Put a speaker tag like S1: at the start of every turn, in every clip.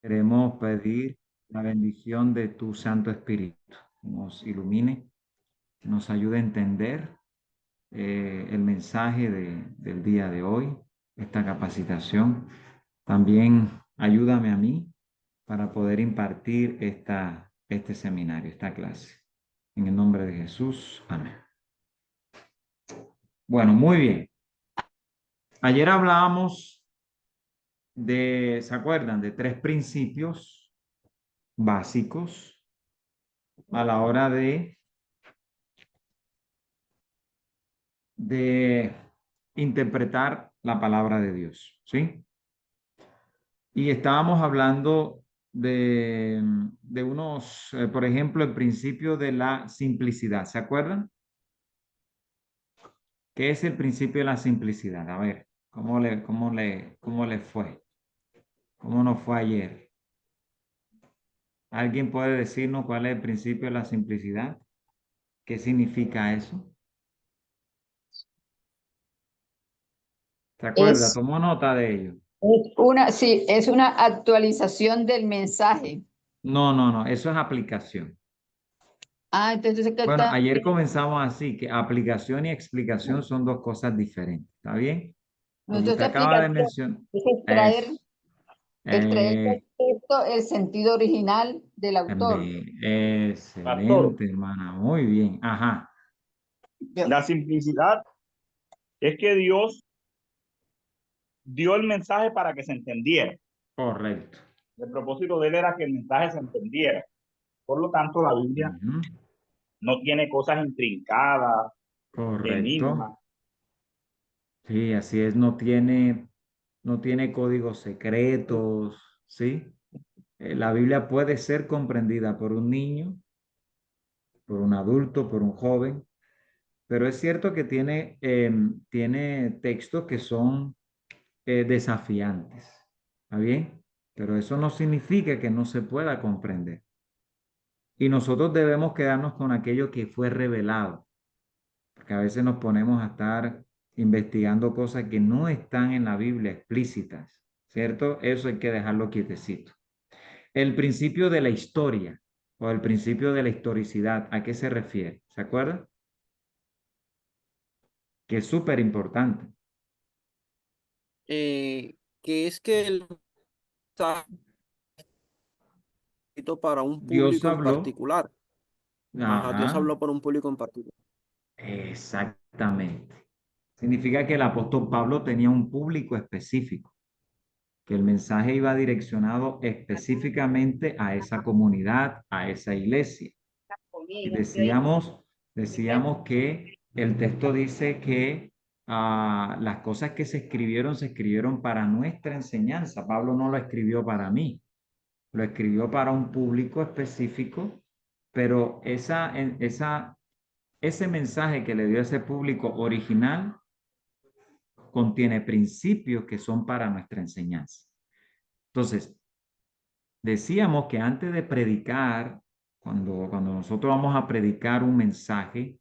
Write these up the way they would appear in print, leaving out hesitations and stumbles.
S1: Queremos pedir la bendición de tu Santo Espíritu, que nos ilumine, que nos ayude a entender el mensaje del día de hoy, esta capacitación. También ayúdame a mí para poder impartir este seminario, esta clase. En el nombre de Jesús, amén. Bueno, muy bien. Ayer hablábamos ¿se acuerdan? De 3 principios básicos a la hora de interpretar la palabra de Dios, ¿sí? Y estábamos hablando de unos, por ejemplo, el principio de la simplicidad, ¿se acuerdan? ¿Qué es el principio de la simplicidad? A ver, ¿cómo le fue? ¿Cómo nos fue ayer? ¿Alguien puede decirnos cuál es el principio de la simplicidad? ¿Qué significa eso? ¿Se acuerda?
S2: Es,
S1: ¿Tomó nota de ello?
S2: sí, es una actualización del mensaje.
S1: No, no, no, eso es aplicación.
S2: Entonces acá
S1: Bueno,
S2: está.
S1: ayer comenzamos así, que aplicación y explicación son dos cosas diferentes, ¿está bien? Lo que usted
S2: Entonces
S1: acaba de
S2: explicación
S1: mencionar
S2: es
S1: es
S2: extraer
S1: eh,
S2: del texto el sentido original del autor.
S3: Pastor,
S1: excelente, hermana, muy bien, ajá,
S3: la simplicidad es que Dios dio el mensaje para que se entendiera.
S1: correcto.
S3: El propósito de él era que el mensaje se entendiera. Por lo tanto, la Biblia
S1: Ujú,
S3: no tiene cosas intrincadas,
S1: correcto.
S3: enigmas.
S1: Sí, así es, no tiene códigos secretos, ¿sí? La Biblia puede ser comprendida por un niño, por un adulto, por un joven, pero es cierto que tiene textos que son desafiantes, ¿está bien? Pero eso no significa que no se pueda comprender. Y nosotros debemos quedarnos con aquello que fue revelado, porque a veces nos ponemos a estar investigando cosas que no están en la Biblia explícitas, ¿cierto? Eso hay que dejarlo quietecito. El principio de la historia o el principio de la historicidad, ¿a qué se refiere? ¿Se acuerda? Que es súper importante.
S4: Que es que él está escrito para un
S1: Dios
S4: público en
S1: habló,
S4: particular. Ajá, Dios
S1: ajá,
S4: habló para un público en particular.
S1: exactamente. Significa que el apóstol Pablo tenía un público específico, que el mensaje iba direccionado específicamente a esa comunidad, a esa iglesia. Y decíamos que el texto dice que las cosas que se escribieron para nuestra enseñanza. Pablo no lo escribió para mí, lo escribió para un público específico, pero ese mensaje que le dio a ese público original contiene principios que son para nuestra enseñanza. Entonces, decíamos que antes de predicar, cuando nosotros vamos a predicar un mensaje,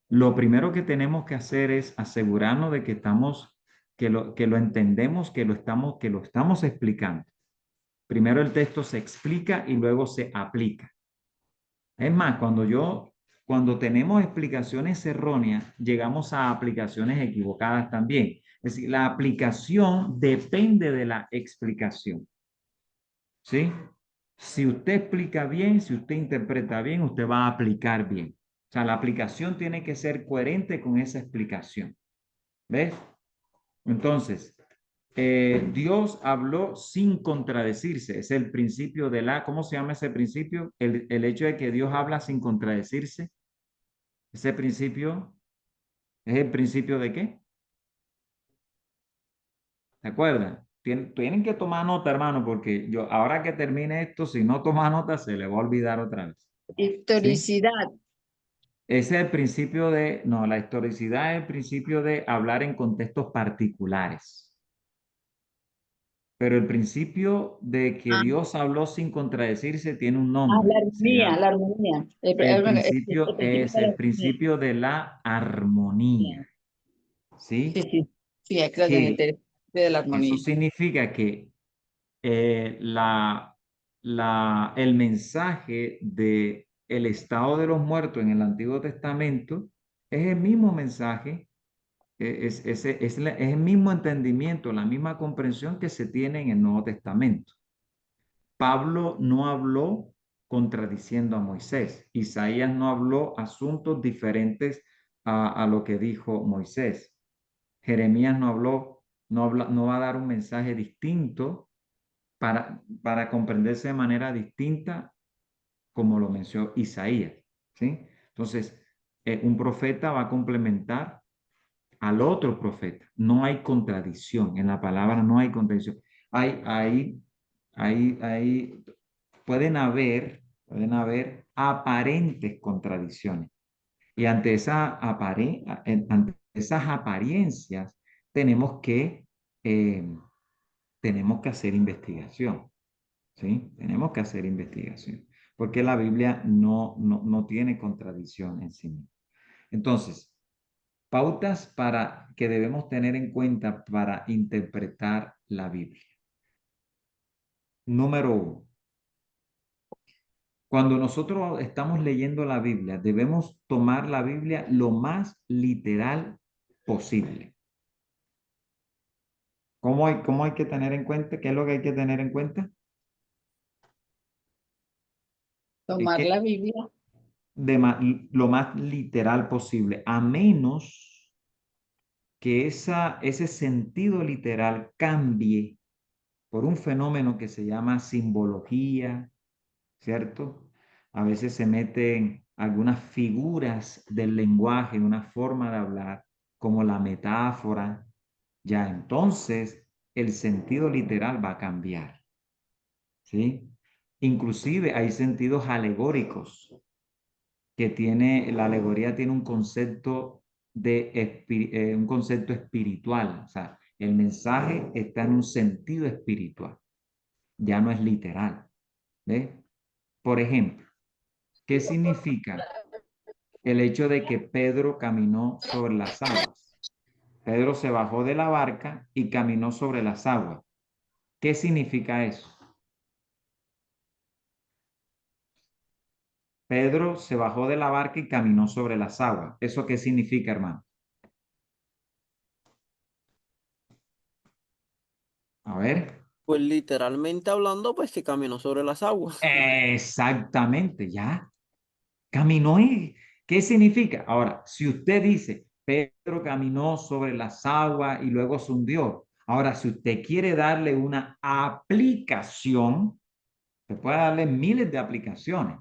S1: lo primero que tenemos que hacer es asegurarnos de que lo entendemos, que lo estamos explicando. Primero el texto se explica y luego se aplica. Es más, cuando tenemos explicaciones erróneas, llegamos a aplicaciones equivocadas también. Es decir, la aplicación depende de la explicación. ¿Sí? Si usted explica bien, si usted interpreta bien, usted va a aplicar bien. O sea, la aplicación tiene que ser coherente con esa explicación. ¿Ves? Entonces, Dios habló sin contradecirse. Es el principio ¿cómo se llama ese principio? El hecho de que Dios habla sin contradecirse. Ese principio es el principio ¿de qué? ¿Se acuerdan? Tienen que tomar nota, hermano, porque ahora que termine esto, si no toma nota, se le va a olvidar otra vez. ¿Sí?
S2: Historicidad.
S1: Ese es el principio no, la historicidad es el principio de hablar en contextos particulares. Pero el principio de que
S2: Ah,
S1: Dios habló sin contradecirse tiene un nombre.
S2: la
S1: Se
S2: armonía,
S1: llama.
S2: la armonía.
S1: El
S2: El
S1: principio
S2: principio
S1: es
S2: de la
S1: el
S2: armonía.
S1: principio de la armonía.
S2: Sí,
S1: ¿Sí?
S2: sí, sí, exactamente.
S1: Que
S2: El principio de la
S1: eso
S2: armonía.
S1: significa que el mensaje de el estado de los muertos en el Antiguo Testamento es el mismo mensaje, es el mismo entendimiento, la misma comprensión que se tiene en el Nuevo Testamento. Pablo no habló contradiciendo a Moisés. Isaías no habló asuntos diferentes a lo que dijo Moisés. Jeremías no habló, no va a dar un mensaje distinto para comprenderse de manera distinta como lo mencionó Isaías, ¿sí? Entonces, un profeta va a complementar al otro profeta. No hay contradicción en la palabra, no hay contradicción. Hay, pueden haber aparentes contradicciones. Y ante ante esas apariencias eh, tenemos que hacer investigación, ¿sí? Tenemos que hacer investigación, porque la Biblia no tiene contradicción en sí misma. Entonces, pautas que debemos tener en cuenta para interpretar la Biblia. Número 1. Cuando nosotros estamos leyendo la Biblia, debemos tomar la Biblia lo más literal posible. ¿Cómo hay que tener en cuenta? ¿Qué es lo que hay que tener en cuenta?
S2: Tomar la Biblia.
S1: Lo más literal posible, a menos que ese sentido literal cambie por un fenómeno que se llama simbología, ¿cierto? A veces se meten algunas figuras del lenguaje, una forma de hablar, como la metáfora. Ya entonces el sentido literal va a cambiar, ¿sí? Inclusive hay sentidos alegóricos la alegoría tiene un concepto un concepto espiritual, o sea, el mensaje está en un sentido espiritual, ya no es literal, ¿ves? Por ejemplo, ¿qué significa el hecho de que Pedro caminó sobre las aguas? Pedro se bajó de la barca y caminó sobre las aguas. ¿Qué significa eso? Pedro se bajó de la barca y caminó sobre las aguas. ¿Eso qué significa, hermano? A ver.
S4: Pues literalmente hablando, pues que caminó sobre las aguas.
S1: Exactamente, ya. Caminó y ¿qué significa? Ahora, si usted dice, Pedro caminó sobre las aguas y luego se hundió. Ahora, si usted quiere darle una aplicación, usted puede darle miles de aplicaciones,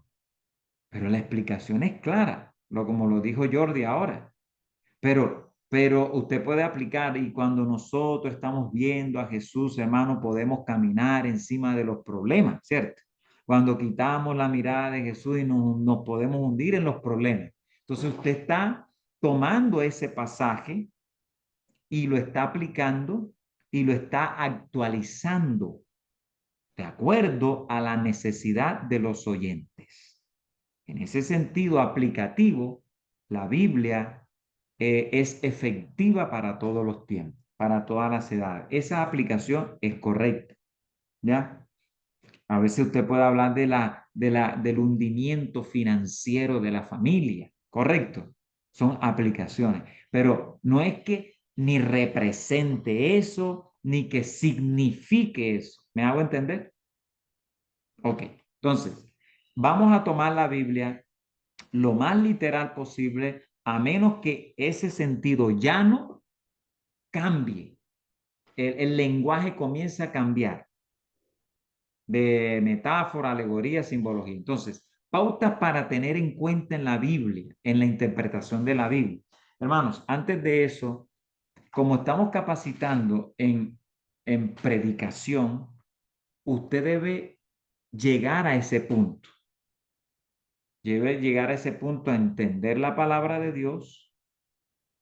S1: pero la explicación es clara, como lo dijo Jordi ahora. Pero usted puede aplicar y cuando nosotros estamos viendo a Jesús, hermano, podemos caminar encima de los problemas, ¿cierto? Cuando quitamos la mirada de Jesús y nos podemos hundir en los problemas. Entonces usted está tomando ese pasaje y lo está aplicando y lo está actualizando de acuerdo a la necesidad de los oyentes. En ese sentido aplicativo, la Biblia es efectiva para todos los tiempos, para todas las edades. Esa aplicación es correcta, ¿ya? A veces usted puede hablar del hundimiento financiero de la familia, correcto. Son aplicaciones, pero no es que ni represente eso, ni que signifique eso. ¿Me hago entender? Ok, entonces, vamos a tomar la Biblia lo más literal posible, a menos que ese sentido llano cambie. El lenguaje comienza a cambiar de metáfora, alegoría, simbología. Entonces, pautas para tener en cuenta en la Biblia, en la interpretación de la Biblia. Hermanos, antes de eso, como estamos capacitando en predicación, usted debe llegar a ese punto. Debe llegar a ese punto a entender la palabra de Dios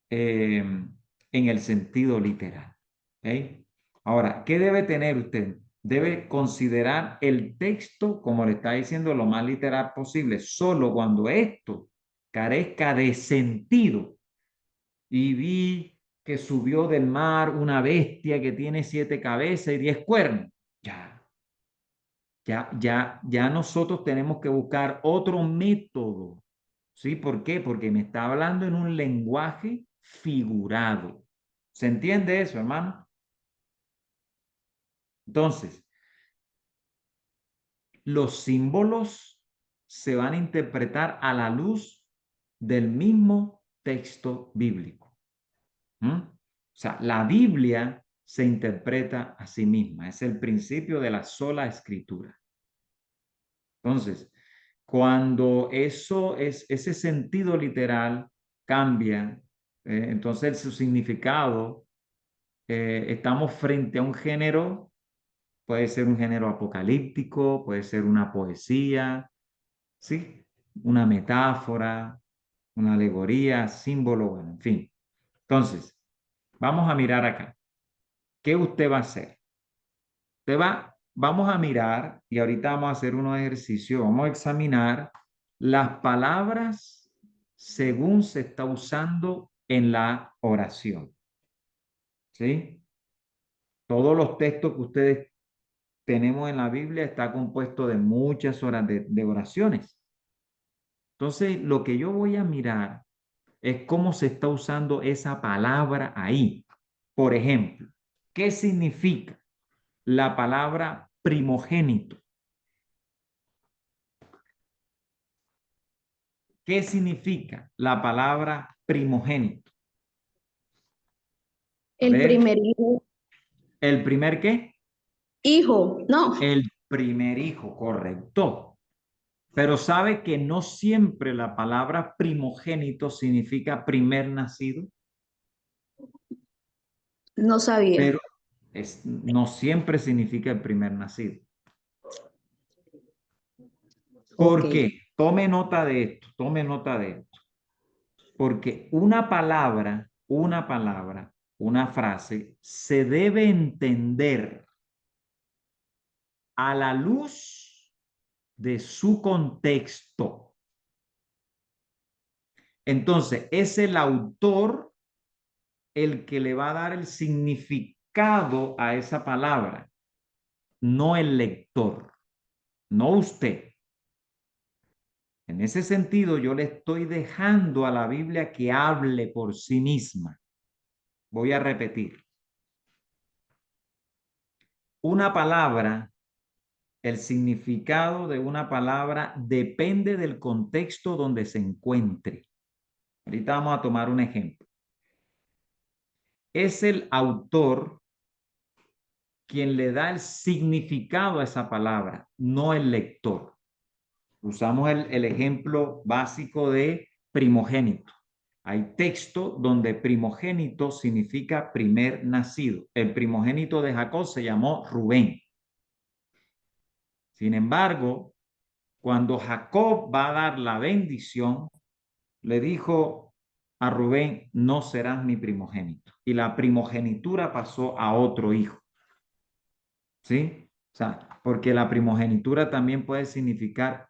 S1: en el sentido literal. ¿Okay? Ahora, ¿qué debe tener usted? Debe considerar el texto, como le está diciendo, lo más literal posible, solo cuando esto carezca de sentido. Y vi que subió del mar una bestia que tiene 7 cabezas y 10 cuernos. Ya. Ya nosotros tenemos que buscar otro método. ¿Sí? ¿Por qué? Porque me está hablando en un lenguaje figurado. ¿Se entiende eso, hermano? Entonces, los símbolos se van a interpretar a la luz del mismo texto bíblico. O sea, la Biblia se interpreta a sí misma. Es el principio de la sola escritura. Entonces, cuando ese sentido literal cambia, entonces su significado, estamos frente a un género, puede ser un género apocalíptico, puede ser una poesía, ¿sí? Una metáfora, una alegoría, símbolo, bueno, en fin. Entonces, vamos a mirar acá. ¿Qué usted va a hacer? Vamos a mirar y ahorita vamos a hacer unos ejercicios, vamos a examinar las palabras según se está usando en la oración. ¿Sí? Todos los textos que ustedes tenemos en la Biblia está compuesto de muchas horas de oraciones. Entonces, lo que yo voy a mirar es cómo se está usando esa palabra ahí. Por ejemplo, ¿qué significa la palabra primogénito? ¿Qué significa la palabra primogénito? A
S5: El
S1: ver,
S5: primer hijo.
S1: ¿el primer qué?
S5: Hijo, no.
S1: El primer hijo, correcto. Pero sabe que no siempre la palabra primogénito significa primer nacido,
S5: No sabía.
S1: pero no siempre significa el primer nacido. ¿Por
S5: Ok.
S1: qué? Tome nota de esto, tome nota de esto. Porque una frase, se debe entender a la luz de su contexto. Entonces, es el autor el que le va a dar el significado a esa palabra, no el lector, no usted. En ese sentido, yo le estoy dejando a la Biblia que hable por sí misma. Voy a repetir. Una palabra, el significado de una palabra depende del contexto donde se encuentre. Ahorita vamos a tomar un ejemplo. Es el autor quien le da el significado a esa palabra, no el lector. Usamos el ejemplo básico de primogénito. Hay texto donde primogénito significa primer nacido. El primogénito de Jacob se llamó Rubén. Sin embargo, cuando Jacob va a dar la bendición, le dijo a Rubén, no serás mi primogénito. Y la primogenitura pasó a otro hijo. ¿Sí? O sea, porque la primogenitura también puede significar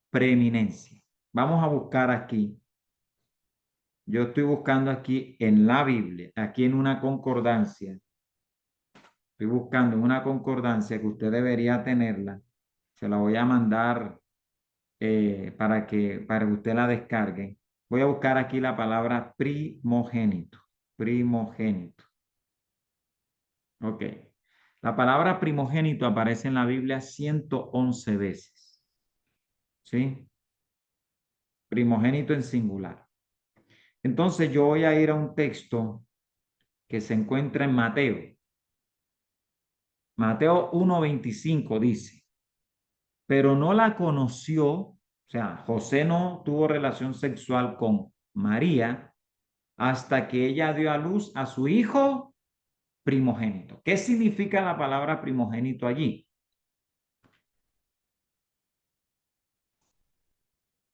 S1: preeminencia. Vamos a buscar aquí. Yo estoy buscando aquí en la Biblia, aquí en una concordancia. Estoy buscando una concordancia que usted debería tenerla. Se la voy a mandar para que usted la descargue. Voy a buscar aquí la palabra primogénito. Primogénito. Ok. La palabra primogénito aparece en la Biblia 111 veces. ¿Sí? Primogénito en singular. Entonces yo voy a ir a un texto que se encuentra en Mateo. Mateo 1:25 dice, pero no la conoció, o sea, José no tuvo relación sexual con María hasta que ella dio a luz a su hijo primogénito. ¿Qué significa la palabra primogénito allí?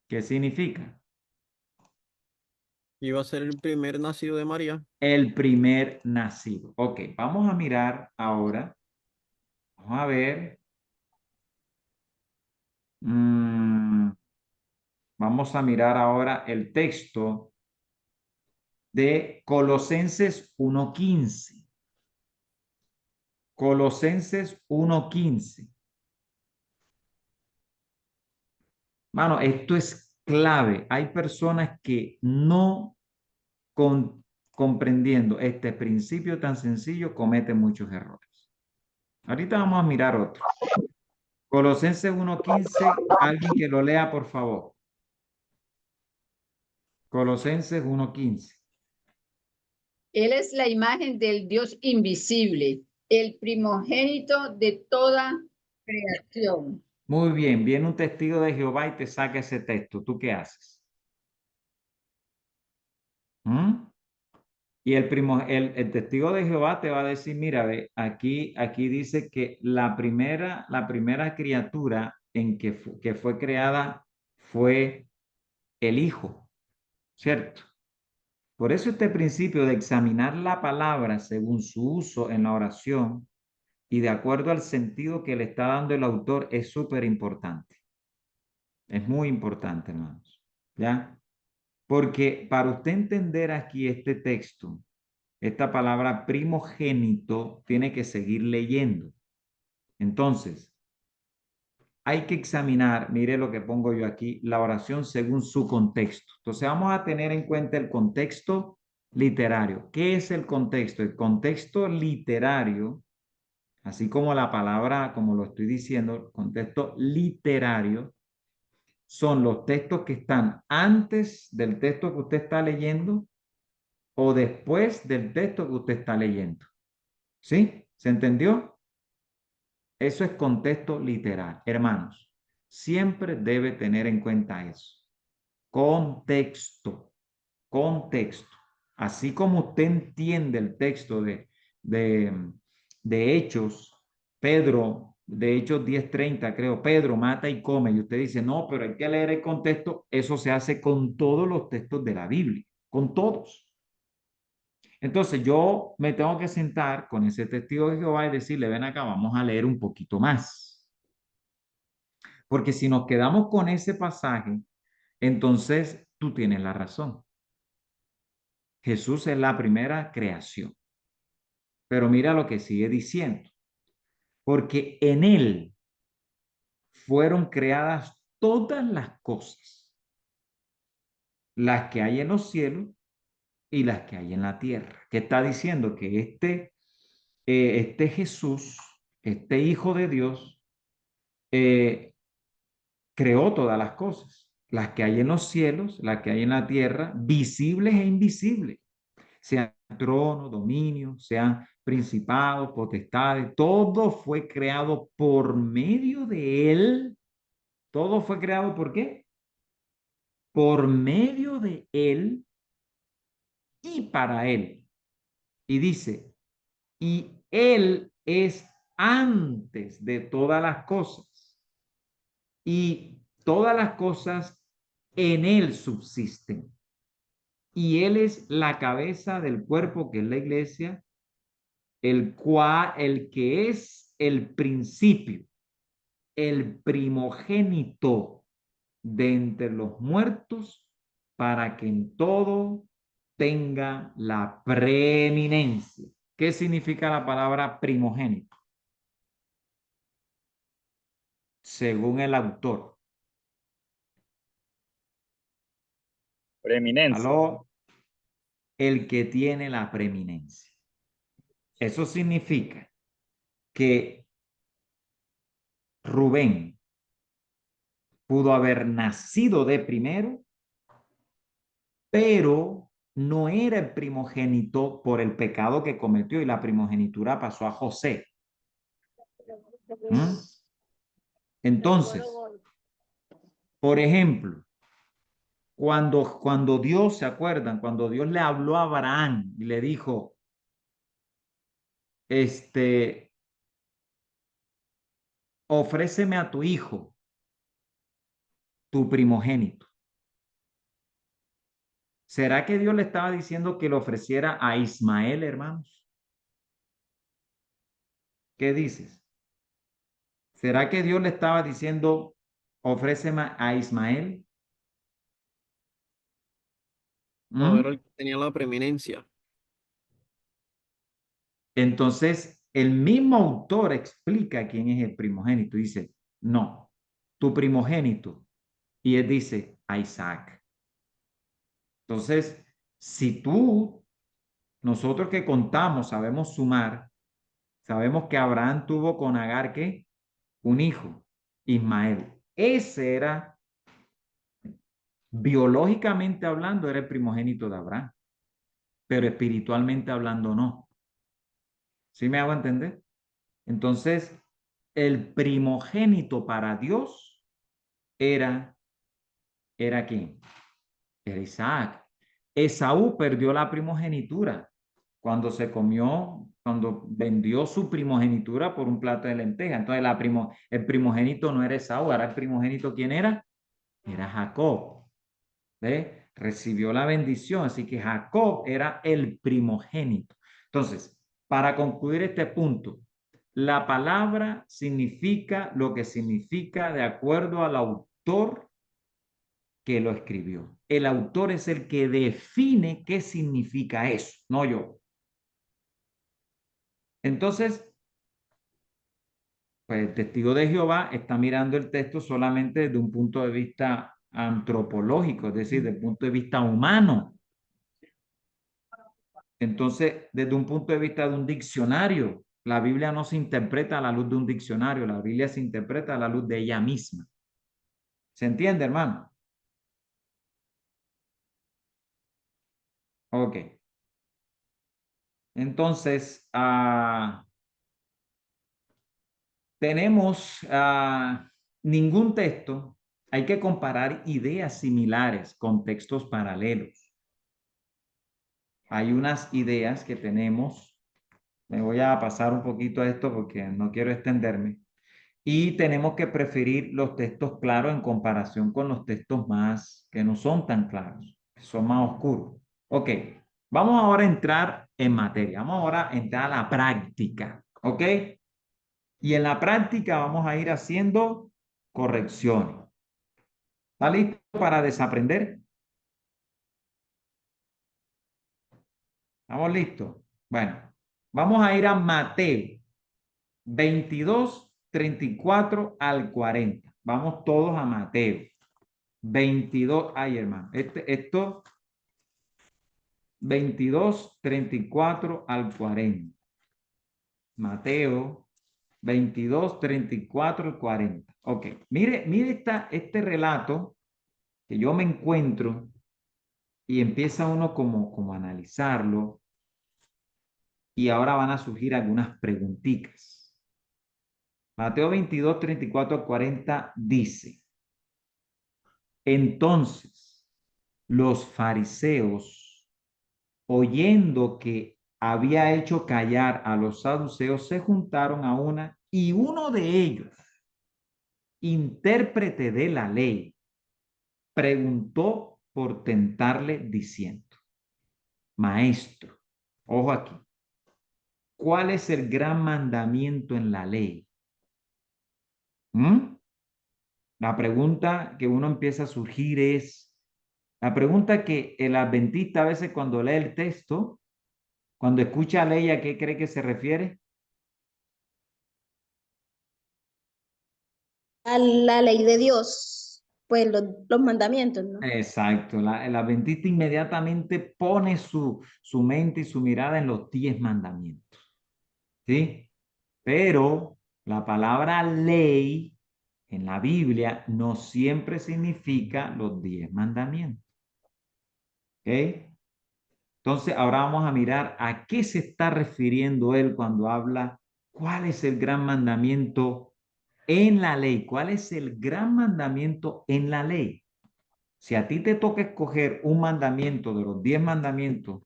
S1: ¿Qué significa?
S4: Iba a ser el primer nacido de María.
S1: El primer nacido. Ok, vamos a mirar ahora. Vamos a ver. Vamos a mirar ahora el texto de Colosenses 1:15. Colosenses 1:15. Mano, esto es clave. Hay personas que no comprendiendo este principio tan sencillo cometen muchos errores. Ahorita vamos a mirar otro. Colosenses 1:15, alguien que lo lea, por favor. Colosenses 1:15.
S2: Él es la imagen del Dios invisible, el primogénito de toda creación.
S1: Muy bien, viene un testigo de Jehová y te saca ese texto. ¿Tú qué haces? ¿Mm? Y el testigo de Jehová te va a decir, mira, ve, aquí dice que la primera criatura que fue creada fue el Hijo, ¿cierto? Por eso este principio de examinar la palabra según su uso en la oración y de acuerdo al sentido que le está dando el autor es súper importante. Es muy importante, hermanos. ¿Ya? Porque para usted entender aquí este texto, esta palabra primogénito tiene que seguir leyendo. Entonces, hay que examinar, mire lo que pongo yo aquí, la oración según su contexto. Entonces, vamos a tener en cuenta el contexto literario. ¿Qué es el contexto? El contexto literario, así como la palabra, como lo estoy diciendo, el contexto literario son los textos que están antes del texto que usted está leyendo o después del texto que usted está leyendo. ¿Sí? ¿Se entendió? Eso es contexto literal. Hermanos, siempre debe tener en cuenta eso. Contexto, contexto. Así como usted entiende el texto de Hechos, Pedro, de Hechos 10:30, creo, Pedro mata y come, y usted dice, no, pero hay que leer el contexto. Eso se hace con todos los textos de la Biblia, con todos. Entonces yo me tengo que sentar con ese testigo de Jehová y decirle, ven acá, vamos a leer un poquito más. Porque si nos quedamos con ese pasaje, entonces tú tienes la razón. Jesús es la primera creación. Pero mira lo que sigue diciendo. Porque en él fueron creadas todas las cosas, las que hay en los cielos y las que hay en la tierra. ¿Qué está diciendo? Que este Jesús, este Hijo de Dios, creó todas las cosas, las que hay en los cielos, las que hay en la tierra, visibles e invisibles, sean tronos, dominios, sean principados, potestades, todo fue creado por medio de él. Todo fue creado ¿por qué? Por medio de él y para él. Y dice, y él es antes de todas las cosas. Y todas las cosas en él subsisten. Y él es la cabeza del cuerpo que es la iglesia, el que es el principio, el primogénito de entre los muertos, para que en todo tenga la preeminencia. ¿Qué significa la palabra primogénito? Según el autor.
S3: Preeminencia.
S1: ¿Aló? El que tiene la preeminencia. Eso significa que Rubén pudo haber nacido de primero, pero no era el primogénito por el pecado que cometió y la primogenitura pasó a José. ¿Mm? Entonces, por ejemplo, cuando Dios, ¿se acuerdan? Cuando Dios le habló a Abraham y le dijo, ofréceme a tu hijo, tu primogénito. ¿Será que Dios le estaba diciendo que le ofreciera a Ismael, hermanos? ¿Qué dices? ¿Será que Dios le estaba diciendo, ofréceme a Ismael?
S4: No, era
S1: ¿Mm?
S4: el que tenía la preeminencia.
S1: Entonces, el mismo autor explica quién es el primogénito. Dice, no, tu primogénito y él dice a Isaac. Entonces, si nosotros que contamos, sabemos sumar, sabemos que Abraham tuvo con Agar, ¿qué? Un hijo, Ismael. Ese era, biológicamente hablando, era el primogénito de Abraham, pero espiritualmente hablando no. ¿Sí me hago entender? Entonces, el primogénito para Dios era ¿quién? Era Isaac. Esaú perdió la primogenitura cuando cuando vendió su primogenitura por un plato de lentejas. Entonces el primogénito no era Esaú, ahora el primogénito, ¿quién era? Era Jacob. ¿Ve? Recibió la bendición, así que Jacob era el primogénito. Entonces, para concluir este punto, la palabra significa lo que significa de acuerdo al autor que lo escribió. El autor es el que define qué significa eso, no yo. Entonces, pues el testigo de Jehová está mirando el texto solamente desde un punto de vista antropológico, es decir, desde el punto de vista humano. Entonces, desde un punto de vista de un diccionario, la Biblia no se interpreta a la luz de un diccionario, la Biblia se interpreta a la luz de ella misma. ¿Se entiende, hermano? Ok. Entonces, tenemos ningún texto, hay que comparar ideas similares con textos paralelos. Hay unas ideas que tenemos, me voy a pasar un poquito a esto porque no quiero extenderme, y tenemos que preferir los textos claros en comparación con los textos más que no son tan claros, que son más oscuros. Ok, vamos ahora a entrar en materia, vamos ahora a entrar a la práctica, ¿ok? Y en la práctica vamos a ir haciendo correcciones. ¿Está listo para desaprender? ¿Estamos listos? Bueno, vamos a ir a Mateo 22, 34 al 40. Vamos todos a Mateo 22. Ay, hermano, esto 22, 34 al 40. Mateo 22, 34 al 40. Ok, mire este relato que yo me encuentro y empieza uno como a analizarlo y ahora van a surgir algunas preguntitas. Mateo 22, 34 al 40 dice, entonces los fariseos, oyendo que había hecho callar a los saduceos, se juntaron a una y uno de ellos, intérprete de la ley, preguntó por tentarle diciendo, maestro, ojo aquí, ¿cuál es el gran mandamiento en la ley? La pregunta que uno empieza a surgir es, la pregunta que el adventista a veces cuando lee el texto, cuando escucha ley, ¿a qué cree que se refiere?
S5: A la ley de Dios, pues los mandamientos, ¿no?
S1: Exacto, el adventista inmediatamente pone su mente y su mirada en los 10 mandamientos, ¿sí? Pero la palabra ley en la Biblia no siempre significa los 10 mandamientos, ¿ok? Entonces, ahora vamos a mirar a qué se está refiriendo él cuando habla, cuál es el gran mandamiento en la ley, cuál es el gran mandamiento en la ley. Si a ti te toca escoger un mandamiento de los 10 mandamientos,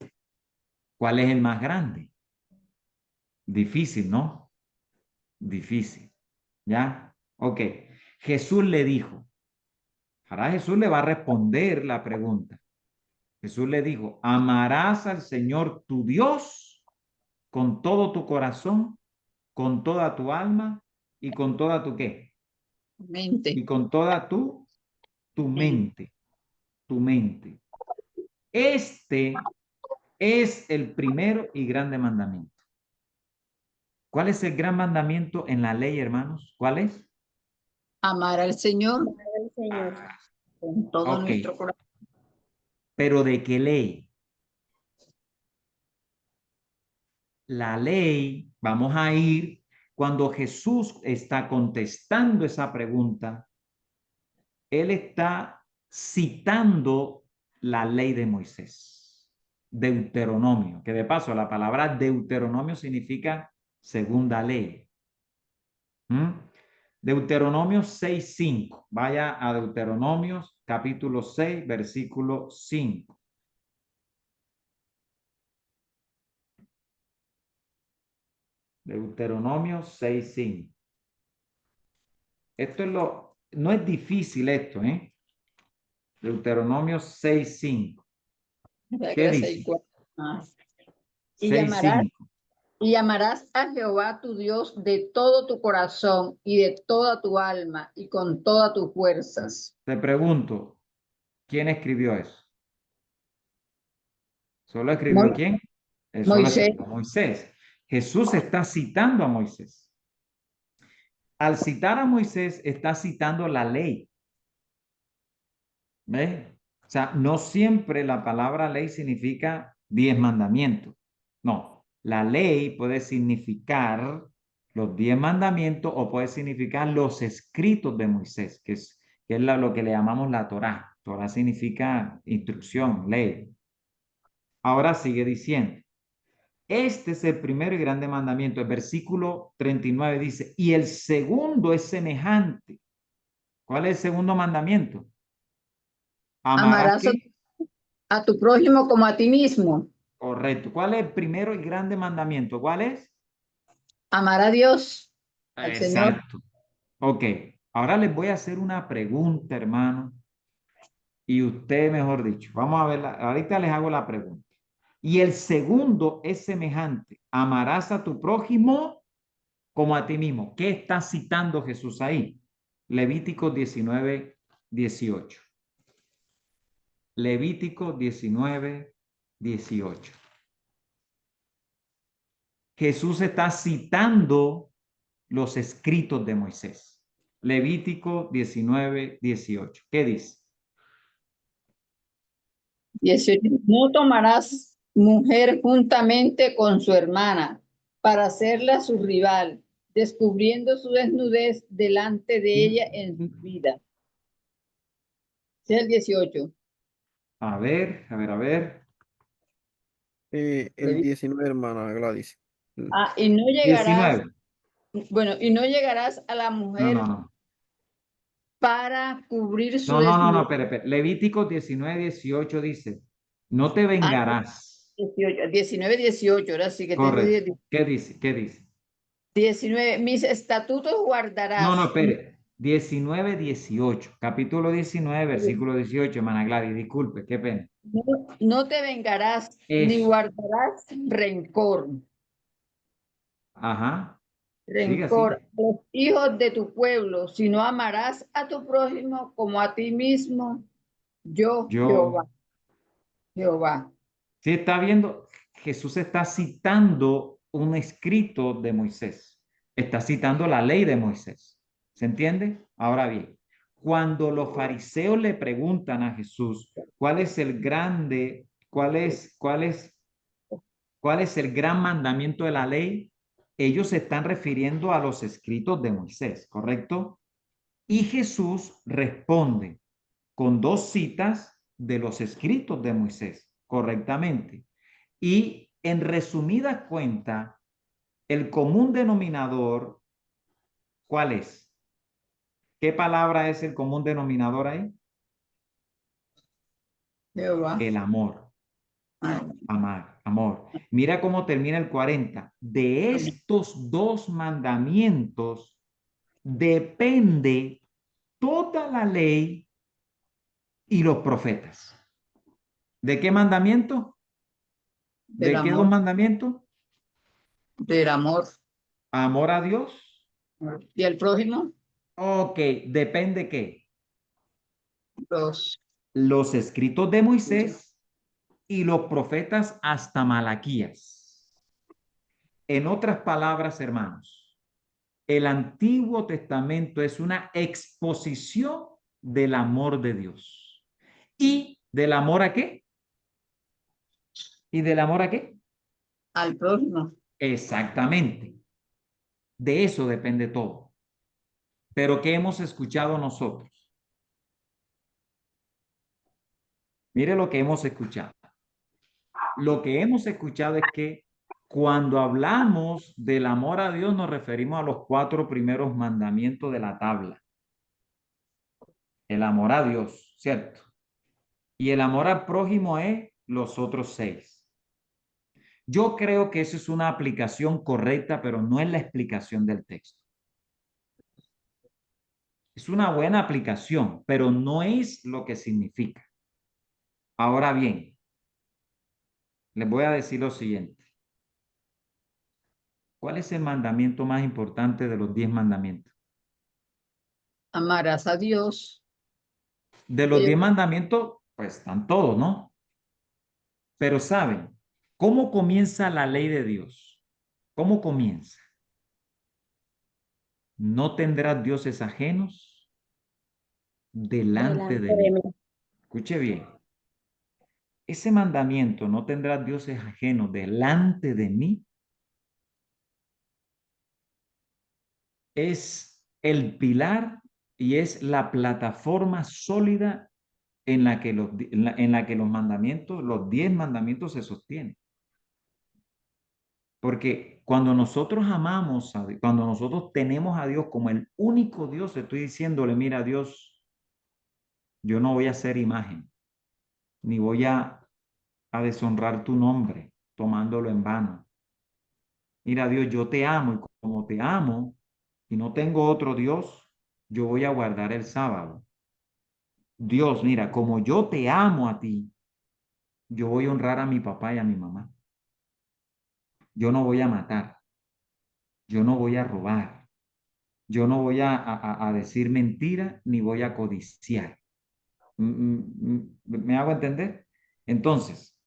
S1: ¿cuál es el más grande? Difícil, ¿no? Difícil. ¿Ya? Ok. Jesús le dijo, ahora Jesús le va a responder la pregunta. Jesús le dijo, amarás al Señor tu Dios con todo tu corazón, con toda tu alma y con toda tu ¿qué?
S2: Mente.
S1: Y con toda tu mente, tu mente. Este es el primero y grande mandamiento. ¿Cuál es el gran mandamiento en la ley, hermanos? ¿Cuál es?
S2: Amar al Señor.
S5: Al Señor.
S2: con todo
S1: Ok.
S2: nuestro corazón.
S1: ¿Pero de qué ley? La ley, vamos a ir, cuando Jesús está contestando esa pregunta, él está citando la ley de Moisés, Deuteronomio, que de paso la palabra Deuteronomio significa segunda ley. Deuteronomio 6:5. Vaya a Deuteronomio capítulo 6, versículo 5. Deuteronomio 6:5. Esto es no es difícil esto, ¿eh? Deuteronomio 6:5. ¿Qué dice?
S2: Y llamarás
S1: 6:5.
S2: Y amarás a Jehová tu Dios de todo tu corazón y de toda tu alma y con todas tus fuerzas.
S1: Te pregunto, ¿quién escribió eso? ¿Solo escribió quién? Solo
S2: Moisés.
S1: escribió Moisés. Jesús está citando a Moisés. Al citar a Moisés, está citando la ley. ¿Ves? O sea, no siempre la palabra ley significa 10 mandamientos. No, la ley puede significar los 10 mandamientos o puede significar los escritos de Moisés, que es lo que le llamamos la Torá. Torá significa instrucción, ley. Ahora sigue diciendo, este es el primero y grande mandamiento. El versículo 39 dice, y el segundo es semejante. ¿Cuál es el segundo mandamiento?
S2: Amarás
S1: ¿qué?
S2: a tu prójimo como a ti mismo.
S1: Correcto. ¿Cuál es el primero y grande mandamiento? ¿Cuál es?
S2: Amar a Dios, al Señor.
S1: Exacto. Ok. Ahora les voy a hacer una pregunta, hermano. Y usted, mejor dicho, vamos a verla. Ahorita les hago la pregunta. Y el segundo es semejante. Amarás a tu prójimo como a ti mismo. ¿Qué está citando Jesús ahí? Levítico 19:18. Levítico 19:18. Jesús está citando los escritos de Moisés. Levítico 19:18. ¿Qué dice?
S2: 18. No tomarás mujer juntamente con su hermana para hacerla su rival, descubriendo su desnudez delante de ella en su vida. Ese es el 18.
S1: A ver.
S4: El 19, hermana Gladys.
S2: Y no llegarás,
S1: 19.
S2: bueno, y no llegarás a la mujer
S1: No.
S2: para cubrir su
S1: No,
S2: desnudez.
S1: espera. Levítico 19:18 dice, no te vengarás.
S2: 18, 19, 18, ahora sí que te
S1: Correcto.
S2: dije
S1: ¿Qué dice?
S2: 19. Mis estatutos
S1: No,
S2: guardarás.
S1: espere. 19:18. Capítulo 19, versículo 18, hermana Gladys. Disculpe, qué pena.
S2: No, no te vengarás ni
S1: Eso.
S2: guardarás rencor.
S1: Ajá. Sigue
S2: Rencor
S1: así.
S2: a los hijos de tu pueblo, sino amarás a tu prójimo como a ti mismo. Yo,
S1: Yo.
S2: Jehová. Jehová.
S1: Sí, está viendo, Jesús está citando un escrito de Moisés. Está citando la ley de Moisés. ¿Se entiende? Ahora bien, cuando los fariseos le preguntan a Jesús, ¿cuál es el grande, cuál es el gran mandamiento de la ley? Ellos se están refiriendo a los escritos de Moisés, ¿correcto? Y Jesús responde con dos citas de los escritos de Moisés, correctamente. Y en resumida cuenta, el común denominador, ¿cuál es? ¿Qué palabra es el común denominador ahí?
S2: Jehová.
S1: El amor. Amar, amor. Mira cómo termina el 40. De estos dos mandamientos depende toda la ley y los profetas. ¿De qué mandamiento?
S2: Del
S1: ¿De qué dos
S2: amor.
S1: mandamientos?
S2: Del amor.
S1: Amor a Dios.
S2: ¿Y el prójimo?
S1: Ok, depende qué.
S2: Los.
S1: Los escritos de Moisés y los profetas hasta Malaquías. En otras palabras, hermanos, el Antiguo Testamento es una exposición del amor de Dios. ¿Y del amor a qué? ¿Y del amor a qué?
S2: Al prójimo.
S1: Exactamente. De eso depende todo. Pero ¿qué hemos escuchado nosotros? Mire lo que hemos escuchado. Lo que hemos escuchado es que cuando hablamos del amor a Dios nos referimos a los 4 primeros mandamientos de la tabla. El amor a Dios, ¿cierto? Y el amor al prójimo es los otros 6. Yo creo que eso es una aplicación correcta, pero no es la explicación del texto. Es una buena aplicación, pero no es lo que significa. Ahora bien, les voy a decir lo siguiente. ¿Cuál es el mandamiento más importante de los 10 mandamientos?
S2: Amarás a Dios.
S1: De los 10 mandamientos, pues están todos, ¿no? Pero ¿saben cómo comienza la ley de Dios? ¿Cómo comienza? No tendrás dioses ajenos delante de
S5: de
S1: mí.
S5: mí.
S1: Escuche bien. Ese mandamiento, no tendrás dioses ajenos delante de mí, es el pilar y es la plataforma sólida en la que los mandamientos, los 10 mandamientos se sostienen. Porque cuando nosotros amamos a Dios, cuando nosotros tenemos a Dios como el único Dios, estoy diciéndole, mira Dios, yo no voy a hacer imagen, ni voy a deshonrar tu nombre tomándolo en vano. Mira Dios, yo te amo y como te amo y no tengo otro Dios, yo voy a guardar el sábado. Dios, mira, como yo te amo a ti, yo voy a honrar a mi papá y a mi mamá. Yo no voy a matar, yo no voy a robar, yo no voy a decir mentira ni voy a codiciar. ¿Me hago entender? Entonces,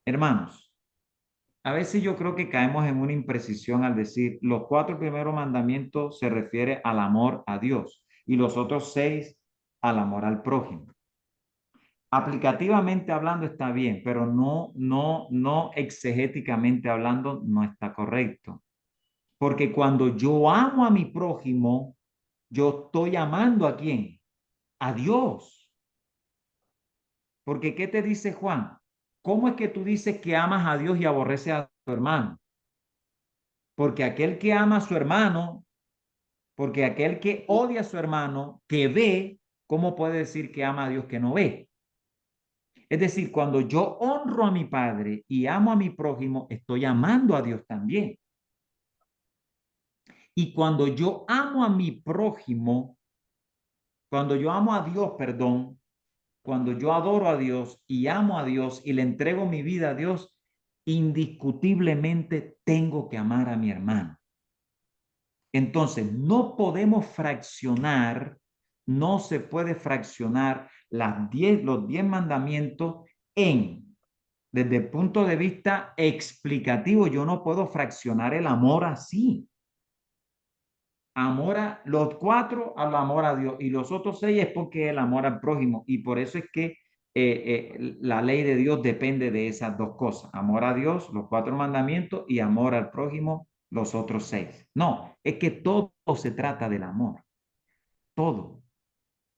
S1: hermanos, a veces yo creo que caemos en una imprecisión al decir los 4 primeros mandamientos se refiere al amor a Dios y los otros 6 al amor al prójimo. Aplicativamente hablando está bien, pero no exegéticamente hablando no está correcto. Porque cuando yo amo a mi prójimo, yo estoy amando ¿a quién? A Dios. Porque ¿qué te dice Juan? ¿Cómo es que tú dices que amas a Dios y aborreces a tu hermano? Porque aquel que ama a su hermano, porque aquel que odia a su hermano, que ve, ¿cómo puede decir que ama a Dios que no ve? Es decir, cuando yo honro a mi padre y amo a mi prójimo, estoy amando a Dios también. Y cuando yo amo a mi prójimo, cuando yo amo a Dios, perdón, cuando yo adoro a Dios y amo a Dios y le entrego mi vida a Dios, indiscutiblemente tengo que amar a mi hermano. Entonces, no podemos fraccionar, no se puede fraccionar los 10 mandamientos desde el punto de vista explicativo, yo no puedo fraccionar el amor así. Amor a los 4 al amor a Dios y los otros 6 es porque es el amor al prójimo y por eso es que la ley de Dios depende de esas 2 cosas, amor a Dios, los 4 mandamientos y amor al prójimo, los otros 6. No, es que todo se trata del amor, todo,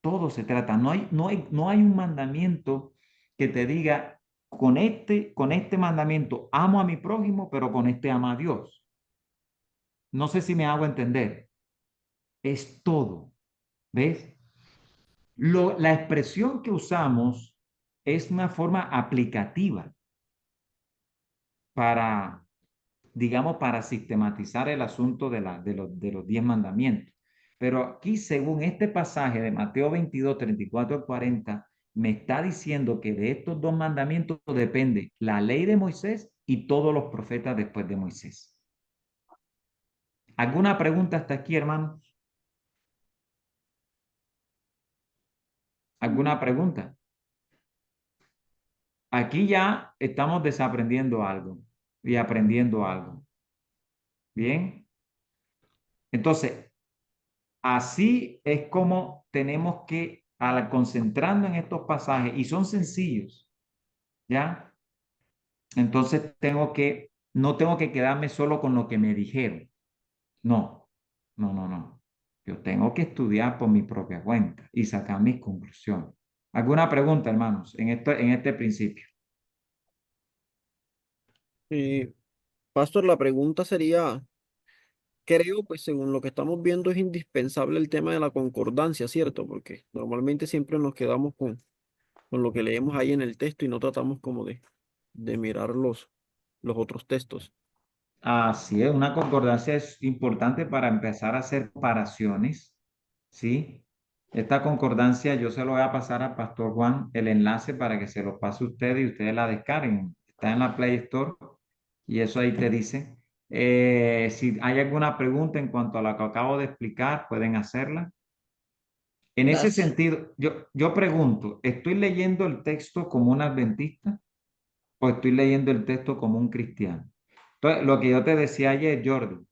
S1: todo se trata, no hay un mandamiento que te diga con este mandamiento amo a mi prójimo, pero con este amo a Dios. No sé si me hago entender, es todo. ¿Ves? La expresión que usamos es una forma aplicativa para, digamos, para sistematizar el asunto de los 10 mandamientos. Pero aquí, según este pasaje de Mateo 22, 34 al 40, me está diciendo que de estos 2 mandamientos depende la ley de Moisés y todos los profetas después de Moisés. ¿Alguna pregunta hasta aquí, hermanos? ¿Alguna pregunta? Aquí ya estamos desaprendiendo algo y aprendiendo algo. Bien. Entonces, así es como tenemos que, al concentrando en estos pasajes, y son sencillos, ¿ya? Entonces no tengo que quedarme solo con lo que me dijeron. No, no. Yo tengo que estudiar por mi propia cuenta y sacar mis conclusiones. ¿Alguna pregunta, hermanos, en este principio?
S4: Pastor, la pregunta sería, creo, pues según lo que estamos viendo, es indispensable el tema de la concordancia, ¿cierto? Porque normalmente siempre nos quedamos con lo que leemos ahí en el texto y no tratamos como de mirar los otros textos.
S1: Así es, una concordancia es importante para empezar a hacer comparaciones, ¿sí? Esta concordancia yo se lo voy a pasar al Pastor Juan el enlace para que se lo pase a ustedes y ustedes la descarguen. Está en la Play Store y eso ahí te dice. Si hay alguna pregunta en cuanto a lo que acabo de explicar, pueden hacerla. En ese
S2: Gracias.
S1: sentido, yo pregunto, ¿estoy leyendo el texto como un adventista o estoy leyendo el texto como un cristiano? Entonces, lo que yo te decía ayer, Jordi,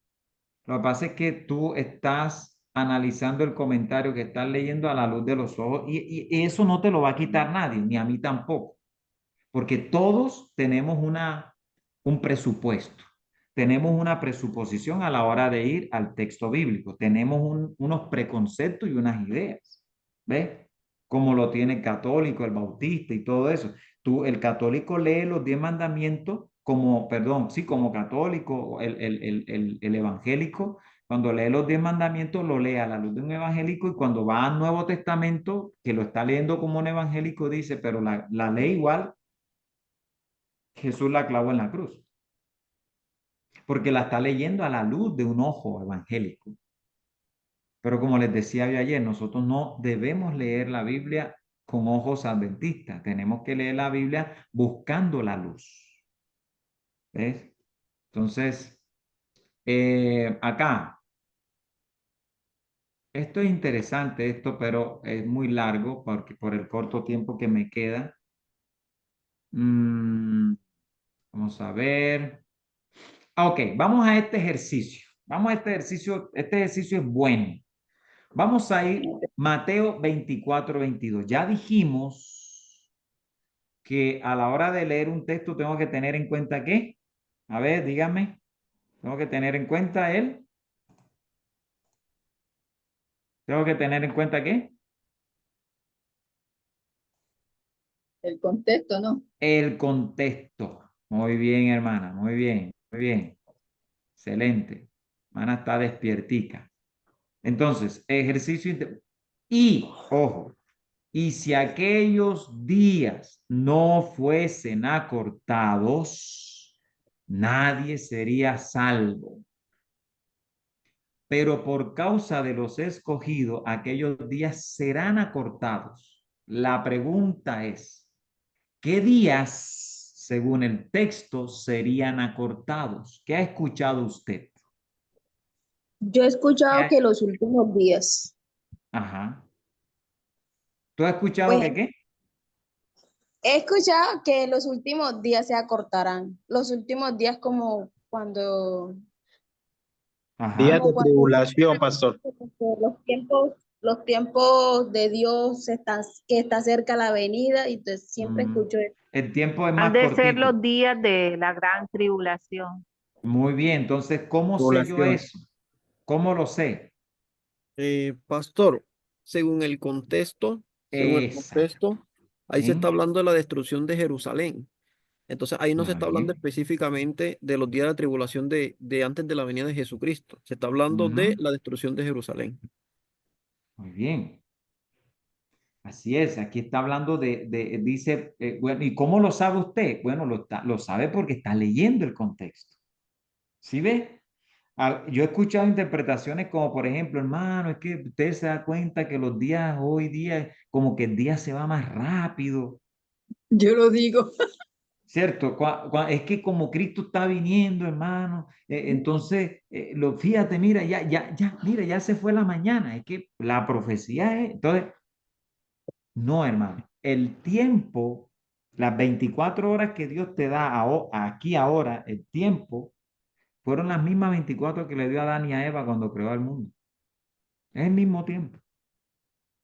S1: lo que pasa es que tú estás analizando el comentario que estás leyendo a la luz de los ojos y eso no te lo va a quitar nadie, ni a mí tampoco, porque todos tenemos un presupuesto, tenemos una presuposición a la hora de ir al texto bíblico, tenemos unos preconceptos y unas ideas, ¿ves? Como lo tiene el católico, el bautista y todo eso. El católico lee los 10 mandamientos como, perdón, sí, como católico, el evangélico, cuando lee los 10 mandamientos, lo lee a la luz de un evangélico y cuando va al Nuevo Testamento, que lo está leyendo como un evangélico, dice, pero la ley igual Jesús la clavó en la cruz, porque la está leyendo a la luz de un ojo evangélico. Pero como les decía yo ayer, nosotros no debemos leer la Biblia con ojos adventistas, tenemos que leer la Biblia buscando la luz. ¿Ves? Entonces, acá, esto es interesante, pero es muy largo porque por el corto tiempo que me queda. Mm, vamos a ver. Ok, vamos a este ejercicio. Vamos a este ejercicio es bueno. Vamos a ir Mateo 24-22. Ya dijimos que a la hora de leer un texto tengo que tener en cuenta ¿qué? A ver, dígame. Tengo que tener en cuenta tengo que tener en cuenta ¿qué?
S2: El contexto, ¿no?
S1: El contexto. Muy bien, hermana, muy bien, muy bien. Excelente. Hermana está despiertica. Entonces, y, ojo, y si aquellos días no fuesen acortados, nadie sería salvo. Pero por causa de los escogidos, aquellos días serán acortados. La pregunta es, ¿qué días, según el texto, serían acortados? ¿Qué ha escuchado usted?
S5: Yo he
S1: ¿Qué
S5: escuchado
S1: ha-
S5: que los últimos días,
S1: Ajá. ¿Tú has escuchado
S5: pues
S1: que qué?
S5: he escuchado que los últimos días se acortarán. Los últimos días
S3: Días
S1: Ajá.
S5: como
S3: de
S5: cuando
S3: tribulación, pastor.
S5: los tiempos de Dios están, que está cerca la venida, y entonces siempre
S1: Mm,
S5: escucho eso.
S1: el tiempo es
S6: Han
S1: más
S6: de ser
S1: cortito.
S6: los días de la gran tribulación.
S1: Muy bien, entonces, ¿cómo sé yo
S3: Tribulación.
S1: eso? ¿Cómo lo sé?
S4: Pastor, según el
S1: Exacto.
S4: contexto, ahí se está hablando de la destrucción de Jerusalén. Entonces ahí no se está
S1: Muy
S4: hablando
S1: bien.
S4: específicamente de los días de la tribulación de antes de la venida de Jesucristo. Se está hablando de
S1: Ujú.
S4: la destrucción de Jerusalén.
S1: Muy bien. Así es, aquí está hablando dice, bueno, ¿y cómo lo sabe usted? Bueno, lo sabe porque está leyendo el contexto. ¿Sí ve? Yo he escuchado interpretaciones como, por ejemplo, hermano, es que usted se da cuenta que los días hoy día, como que el día se va más rápido.
S2: Yo lo digo.
S1: ¿Cierto? Es que como Cristo está viniendo, hermano, entonces, fíjate, mira, mira, ya se fue la mañana, es que la profecía es, entonces, no, hermano, el tiempo, las 24 horas que Dios te da aquí ahora, el tiempo, fueron las mismas 24 que le dio a Adán y a Eva cuando creó el mundo. Es el mismo tiempo.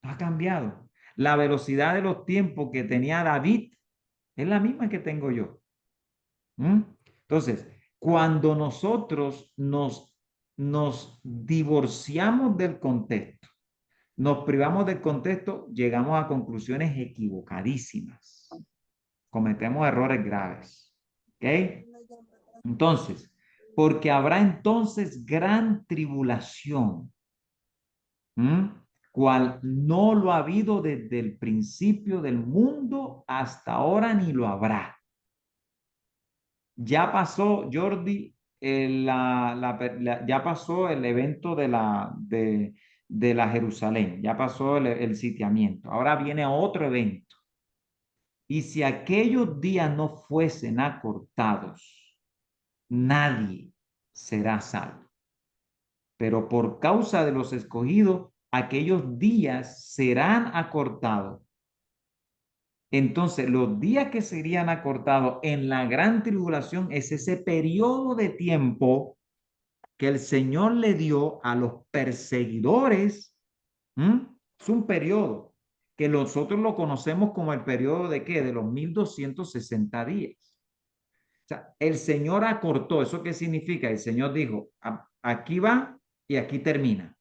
S1: No ha cambiado. La velocidad de los tiempos que tenía David es la misma que tengo yo. Entonces, cuando nosotros nos divorciamos del contexto, nos privamos del contexto, llegamos a conclusiones equivocadísimas. Cometemos errores graves. ¿Ok? Entonces, porque habrá entonces gran tribulación, cual no lo ha habido desde el principio del mundo hasta ahora ni lo habrá. Ya pasó, Jordi, ya pasó el evento de la Jerusalén, ya pasó el sitiamiento. Ahora viene otro evento. Y si aquellos días no fuesen acortados, nadie será salvo. Pero por causa de los escogidos, aquellos días serán acortados. Entonces, los días que serían acortados en la gran tribulación es ese periodo de tiempo que el Señor le dio a los perseguidores. Es un periodo que nosotros lo conocemos como el periodo de ¿qué? De los 1260 días. O sea, el Señor acortó. ¿Eso qué significa? El Señor dijo, aquí va y aquí termina.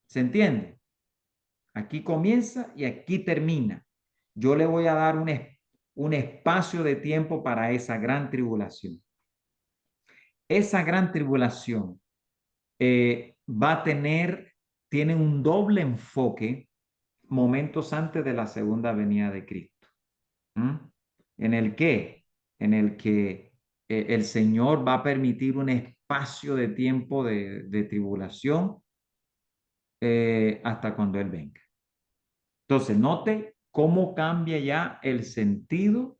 S1: ¿Se entiende? Aquí comienza y aquí termina. Yo le voy a dar un espacio de tiempo para esa gran tribulación. Esa gran tribulación tiene un doble enfoque momentos antes de la segunda venida de Cristo. ¿En el qué? En el que el Señor va a permitir un espacio de tiempo de tribulación hasta cuando Él venga. Entonces, note cómo cambia ya el sentido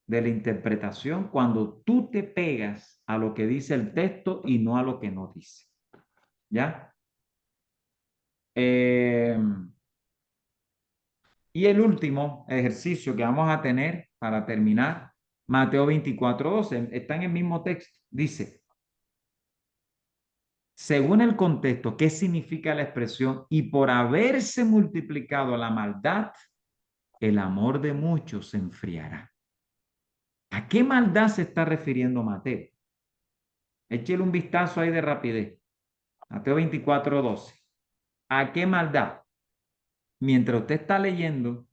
S1: de la interpretación cuando tú te pegas a lo que dice el texto y no a lo que no dice. ¿Ya? Y el último ejercicio que vamos a tener para terminar, Mateo 24:12, está en el mismo texto. Dice, según el contexto, ¿qué significa la expresión? Y por haberse multiplicado la maldad, el amor de muchos se enfriará. ¿A qué maldad se está refiriendo Mateo? Échele un vistazo ahí de rapidez. Mateo 24:12. ¿A qué maldad? Mientras usted está leyendo,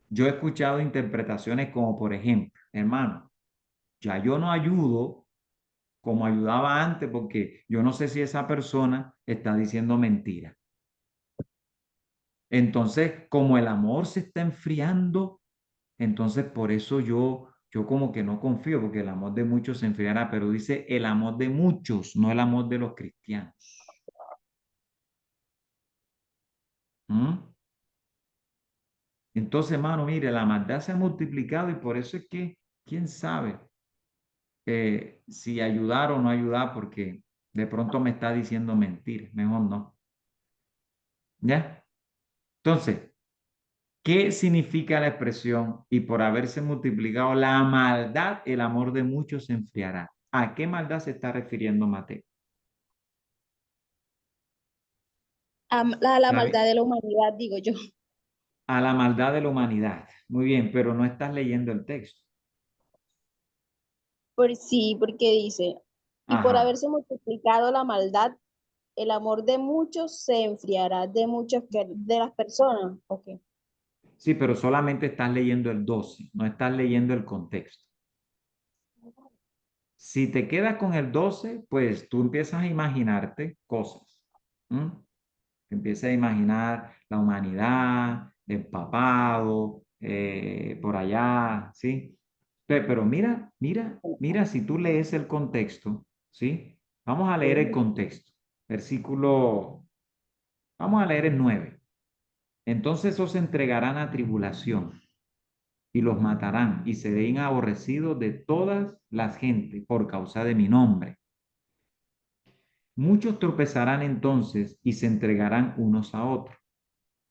S1: yo he escuchado interpretaciones como, por ejemplo, hermano, ya yo no ayudo como ayudaba antes porque yo no sé si esa persona está diciendo mentira. Entonces, como el amor se está enfriando, entonces por eso yo como que no confío, porque el amor de muchos se enfriará, pero dice el amor de muchos, no el amor de los cristianos. Entonces, hermano, mire, la maldad se ha multiplicado y por eso es que, quién sabe si ayudar o no ayudar, porque de pronto me está diciendo mentir, mejor no. ¿Ya? Entonces, ¿qué significa la expresión? Y por haberse multiplicado la maldad, el amor de muchos se enfriará. ¿A qué maldad se está refiriendo Mateo?
S5: A la maldad de la humanidad, digo yo.
S1: A la maldad de la humanidad. Muy bien, pero no estás leyendo el texto.
S5: Por sí, porque dice, y por
S1: Ajá.
S5: haberse multiplicado la maldad, el amor de muchos se enfriará de de las personas. Okay.
S1: Sí, pero solamente estás leyendo el 12, no estás leyendo el contexto. Si te quedas con el 12, pues tú empiezas a imaginarte cosas. Empiezas a imaginar la humanidad, el papado, por allá, ¿sí? Pero mira, si tú lees el contexto, ¿sí? Vamos a leer el contexto. Vamos a leer el 9. Entonces os entregarán a tribulación y los matarán y seréis aborrecidos de todas las gentes por causa de mi nombre. Muchos tropezarán entonces y se entregarán unos a otros,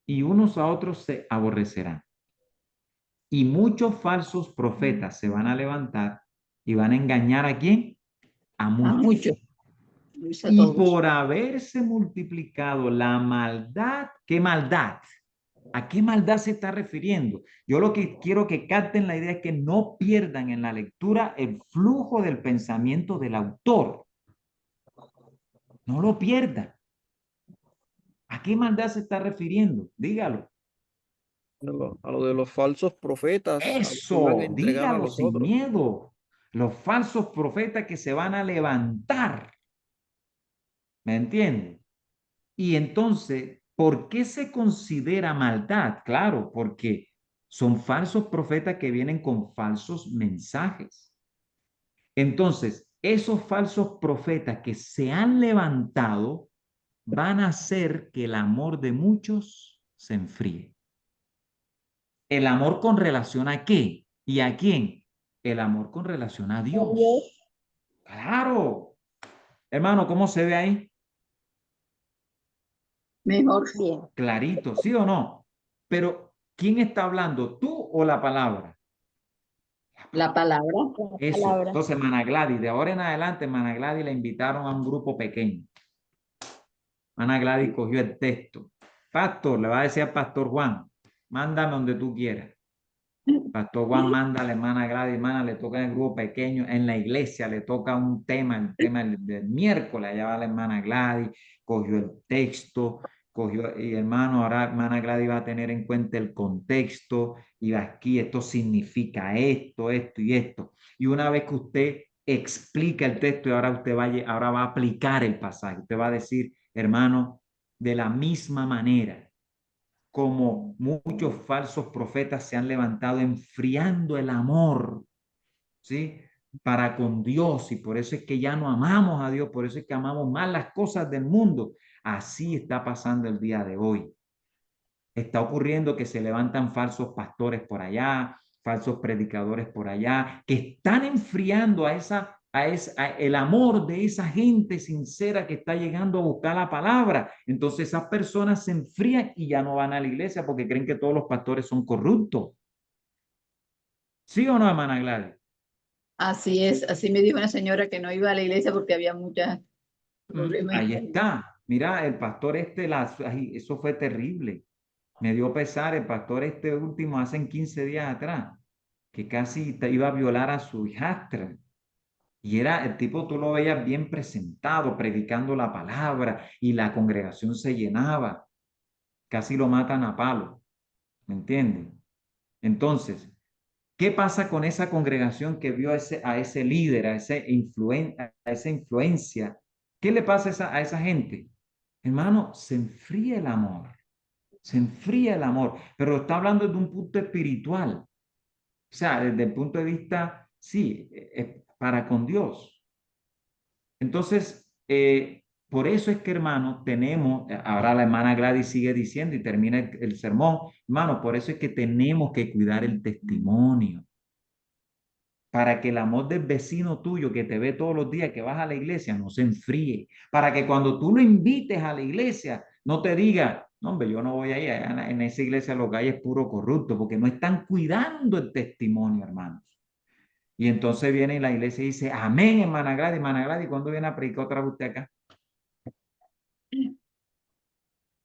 S1: y unos a otros se aborrecerán. Y muchos falsos profetas se van a levantar y van a engañar ¿a quién? A
S2: A
S1: muchos.
S2: muchos. Luisa,
S1: Y
S2: todos.
S1: por haberse multiplicado la maldad, ¿qué maldad? ¿A qué maldad se está refiriendo? Yo lo que quiero que capten la idea es que no pierdan en la lectura el flujo del pensamiento del autor. No lo pierdan. ¿A qué maldad se está refiriendo? Dígalo.
S4: A lo de los falsos profetas, a los que iban a
S1: Eso,
S4: entregar a
S1: dígalo
S4: los
S1: sin
S4: otros.
S1: miedo. Los falsos profetas que se van a levantar. ¿Me entienden? Y entonces, ¿por qué se considera maldad? Claro, porque son falsos profetas que vienen con falsos mensajes. Entonces, esos falsos profetas que se han levantado van a hacer que el amor de muchos se enfríe. ¿El amor con relación a qué? ¿Y a quién? El amor con relación a Dios. Claro. Hermano, ¿cómo se ve ahí?
S2: Mejor.
S5: Bien.
S1: Clarito, ¿sí o no? Pero, ¿quién está hablando? ¿Tú o la palabra?
S2: La palabra.
S5: La
S1: Eso.
S5: palabra.
S1: Entonces, Mana Gladys, de ahora en adelante, Mana Gladys la invitaron a un grupo pequeño. Mana Gladys cogió el texto. Pastor, le va a decir al Pastor Juan, mándame donde tú quieras. Pastor Juan manda a la hermana Gladys, hermana, le toca en el grupo pequeño, en la iglesia le toca un tema, el tema del miércoles, allá va la hermana Gladys, cogió el texto, cogió, y hermano, ahora hermana Gladys va a tener en cuenta el contexto, y va aquí, esto significa esto, esto y esto. Y una vez que usted explica el texto y ahora usted ahora va a aplicar el pasaje, usted va a decir, hermano, de la misma manera como muchos falsos profetas se han levantado enfriando el amor, ¿sí? Para con Dios, y por eso es que ya no amamos a Dios, por eso es que amamos más las cosas del mundo. Así está pasando el día de hoy. Está ocurriendo que se levantan falsos pastores por allá, falsos predicadores por allá, que están enfriando el amor de esa gente sincera que está llegando a buscar la palabra. Entonces esas personas se enfrían y ya no van a la iglesia porque creen que todos los pastores son corruptos. ¿Sí o no, hermana Gladys?
S2: Así es. Así me dijo una señora que no iba a la iglesia porque había muchos problemas.
S1: Ahí está. Mira, el pastor ay, eso fue terrible. Me dio pesar el pastor este último hace 15 días atrás, que casi iba a violar a su hijastra. Y era el tipo, tú lo veías bien presentado, predicando la palabra, y la congregación se llenaba. Casi lo matan a palo. ¿Me entienden? Entonces, ¿qué pasa con esa congregación que vio a ese líder, a esa influencia? ¿Qué le pasa a esa gente? Hermano, se enfría el amor. Se enfría el amor, pero está hablando de un punto espiritual. O sea, desde el punto de vista, sí, para con Dios. Entonces, por eso es que, hermano, tenemos, ahora la hermana Gladys sigue diciendo y termina el sermón, hermano, por eso es que tenemos que cuidar el testimonio, para que el amor del vecino tuyo que te ve todos los días, que vas a la iglesia, no se enfríe, para que cuando tú lo invites a la iglesia, no te diga, no, hombre, yo no voy a ir, en esa iglesia lo que hay es puro corrupto, porque no están cuidando el testimonio, hermanos. Y entonces viene la iglesia y dice, amén, hermana Gladys, ¿cuándo viene a predicar otra vez usted acá?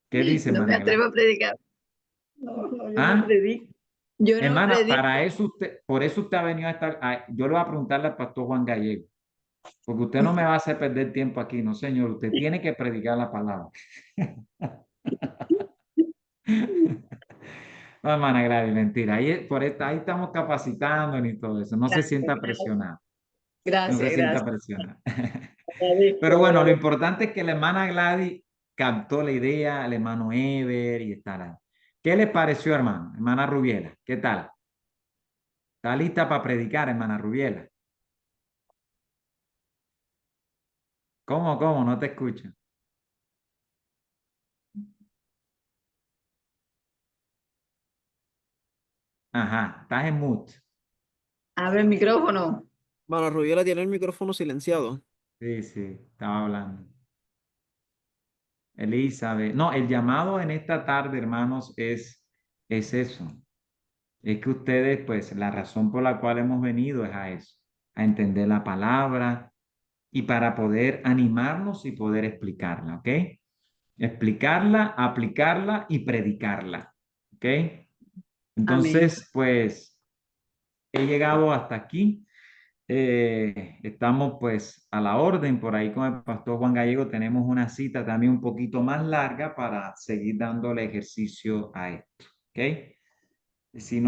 S1: ¿Qué dice,
S2: No me
S1: hermana
S2: atrevo
S1: Gladys?
S2: a predicar. No, no, yo no
S1: ¿Ah?
S2: predico. Yo no
S1: Hermana,
S2: predico.
S1: para eso usted, por eso usted ha venido a estar, yo le voy a preguntarle al pastor Juan Gallego, porque usted no me va a hacer perder tiempo aquí, no señor, usted tiene que predicar la palabra. No, hermana Gladys, mentira, ahí estamos capacitando y todo eso, no se
S2: Gracias,
S1: sienta presionado, no se
S2: gracias,
S1: sienta
S2: gracias.
S1: presionado.
S2: Agradezco,
S1: Pero bueno, lo
S2: agradezco.
S1: importante es que la hermana Gladys captó la idea, el hermano Ever y estará. ¿Qué le pareció, hermano? Hermana Rubiela, ¿qué tal? ¿Está lista para predicar, hermana Rubiela? ¿Cómo? No te escucho. Ajá, estás en mute.
S2: Abre el micrófono.
S4: Mara Rubiela tiene el micrófono silenciado.
S1: Sí, estaba hablando. Elizabeth. No, el llamado en esta tarde, hermanos, es eso. Es que ustedes, pues, la razón por la cual hemos venido es a eso, a entender la palabra, y para poder animarnos y poder explicarla, ¿ok? Explicarla, aplicarla y predicarla, ¿ok? Entonces, pues he llegado hasta aquí. Estamos pues a la orden por ahí con el pastor Juan Gallego. Tenemos una cita también un poquito más larga para seguir dándole ejercicio a esto, ¿ok? Si no